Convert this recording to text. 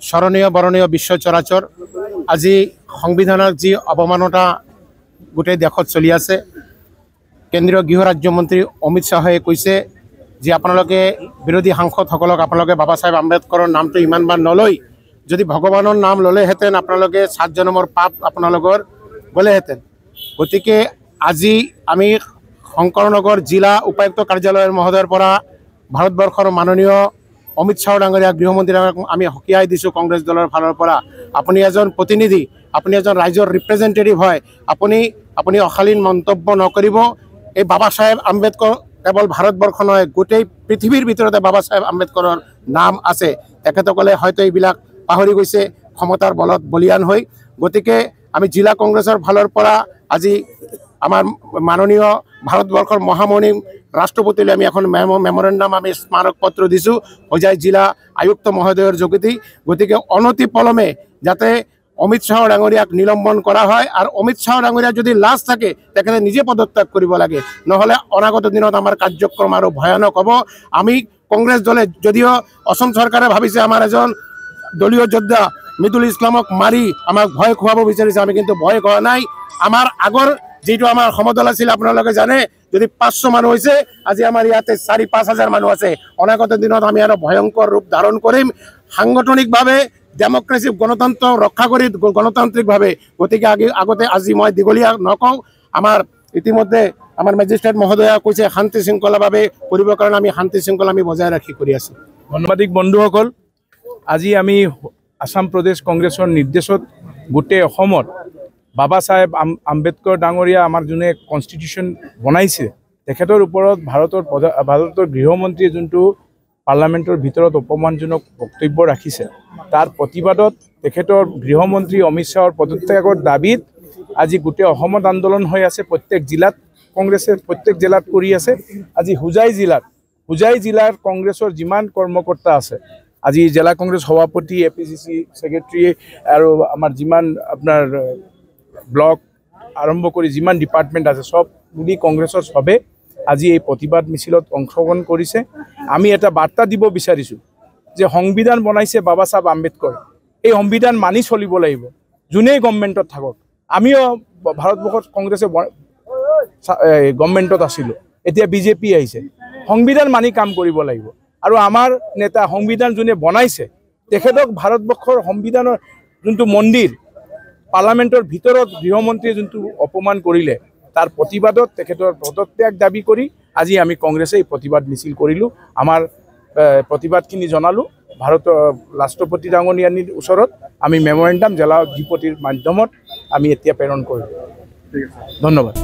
স্মৰণীয় বৰণীয় বিশ্ব চৰাচৰ আজি সংবিধানৰ যি অৱমাননা গোটেই দেশত চলি আছে কেন্দ্ৰীয় গৃহ ৰাজ্যমন্ত্ৰী অমিত শ্বাহে কৈছে যে আপোনালোকে বিৰোধী সাংসদসকলক আপোনালোকে বাবা সাহেব আম্বেদকৰৰ নামটো ইমানবাৰ নলৈ যদি ভগৱানৰ নাম ল'লেহেঁতেন আপোনালোকে 7 জনমৰ পাপ আপোনালোকৰ গ'লেহেঁতেন গতিকে আজি আমি শংকৰনগৰ জিলা উপায়ুক্ত কাৰ্যালয়ৰ মহোদয়ৰ পৰা ভাৰতবৰ্ষৰ মাননীয় অমিত শ্বাহ ডাঙৰীয়া গৃহমন্ত্ৰী আমি সকীয়াই দিছোঁ কংগ্ৰেছ দলৰ ফালৰ পৰা আপুনি এজন প্ৰতিনিধি আপুনি এজন ৰাইজৰ ৰিপ্ৰেজেণ্টেটিভ হয় আপুনি অশালীন মন্তব্য নকৰিব এই বাবা সাহেব আম্বেদকৰ কেৱল ভাৰতবৰ্ষ নহয় গোটেই পৃথিৱীৰ ভিতৰতে বাবা সাহেব আম্বেদকৰৰ নাম আছে তেখেতসকলে হয়তো এইবিলাক পাহৰি গৈছে ক্ষমতাৰ বলত বলিয়ান হৈ গতিকে আমি জিলা কংগ্ৰেছৰ ফালৰ পৰা আজি আমাৰ মাননীয় ভাৰতবৰ্ষৰ মহামহিম ৰাষ্ট্ৰপতিলৈ আমি এখন মেমৰেণ্ডাম আমি স্মাৰক পত্ৰ দিছোঁ হোজাই জিলা আয়ুক্ত মহোদয়ৰ যোগেদি গতিকে অনতি পলমে যাতে অমিত শ্বাহ ডাঙৰীয়াক নিলম্বন কৰা হয় আৰু অমিত শ্বাহ ডাঙৰীয়া যদি লাজ থাকে তেখেতে নিজে পদত্যাগ কৰিব লাগে নহ'লে অনাগত দিনত আমাৰ কাৰ্যক্ৰম আৰু ভয়ানক হ'ব আমি কংগ্ৰেছ দলে যদিও অসম চৰকাৰে ভাবিছে আমাৰ এজন দলীয় যোদ্ধা মৃদুল ইছলামক মাৰি আমাক ভয় খুৱাব বিচাৰিছে আমি কিন্তু ভয় কৰা নাই আমাৰ আগৰ যেটো আমাৰ সমদল আছিল আপোনালোকে জানে যদি 500 মানুহ হৈছে আজি আমাৰ ইয়াতে 4-5 হাজাৰ মানুহ আছে অনাগত দিনত আমি আৰু ভয়ংকৰ ৰূপ ধাৰণ কৰিম সাংগঠনিকভাৱে ডেমক্ৰেসি গণতন্ত্ৰ ৰক্ষা কৰি গণতান্ত্ৰিকভাৱে গতিকে আগতে আজি মই দীঘলীয়া নকওঁ আমাৰ ইতিমধ্যে আমাৰ মেজিষ্ট্ৰেট মহোদয়া কৈছে শান্তি শৃংখলাভাৱে কৰিবৰ কাৰণে আমি শান্তি শৃংখলা আমি বজাই ৰাখি কৰি আছোঁ সাংবাদিক বন্ধুসকল আজি আমি আসাম প্ৰদেশ কংগ্ৰেছৰ নিৰ্দেশত গোটেই অসমত বাবা সাহেব আম্বেদকৰ ডাঙৰীয়া আমাৰ যোনে কনষ্টিটিউশ্যন বনাইছে তেখেতৰ ওপৰত ভাৰতৰ গৃহমন্ত্ৰীয়ে যোনটো পাৰ্লামেণ্টৰ ভিতৰত অপমানজনক বক্তব্য ৰাখিছে তাৰ প্ৰতিবাদত তেখেতৰ গৃহমন্ত্ৰী অমিত শ্বাহৰ পদত্যাগৰ দাবীত আজি গোটেই অসমত আন্দোলন হৈ আছে প্ৰত্যেক জিলাত কংগ্ৰেছে প্ৰত্যেক জিলাত কৰি আছে আজি হুজাই জিলাৰ কংগ্ৰেছৰ যিমান কৰ্মকৰ্তা আছে আজি জিলা কংগ্ৰেছ সভাপতি এপিচিচি সেক্ৰেটাৰী আৰু আমাৰ যিমান আপোনাৰ ব্লক আৰম্ভ কৰি যিমান ডিপাৰ্টমেণ্ট আছে সব মিলি কংগ্ৰেছৰ সবে আজি এই প্ৰতিবাদ মিছিলত অংশগ্ৰহণ কৰিছে আমি এটা বাৰ্তা দিব বিচাৰিছোঁ যে সংবিধান বনাইছে বাবা সাহেব আম্বেদকৰ এই সংবিধান মানি চলিব লাগিব যোনেই গভৰ্ণমেণ্টত থাকক আমিও ভাৰতবৰ্ষত কংগ্ৰেছে গভৰ্ণমেণ্টত আছিলোঁ এতিয়া বিজেপি আহিছে সংবিধান মানি কাম কৰিব লাগিব আৰু আমাৰ নেতা সংবিধান যোনে বনাইছে তেখেতক ভাৰতবৰ্ষৰ সংবিধানৰ যোনটো মন্দিৰ পাৰ্লামেণ্টৰ ভিতৰত গৃহমন্ত্ৰীয়ে যোনটো অপমান কৰিলে তাৰ প্ৰতিবাদত তেখেতৰ পদত্যাগ দাবী কৰি আজি আমি কংগ্ৰেছে এই প্ৰতিবাদ মিছিল কৰিলোঁ আমাৰ প্ৰতিবাদখিনি জনালোঁ ভাৰতৰ ৰাষ্ট্ৰপতি ডাঙৰীয়াৰ ওচৰত আমি মেমৰেণ্ডাম জিলা অধিপতিৰ মাধ্যমত আমি এতিয়া প্ৰেৰণ কৰিলোঁ ধন্যবাদ।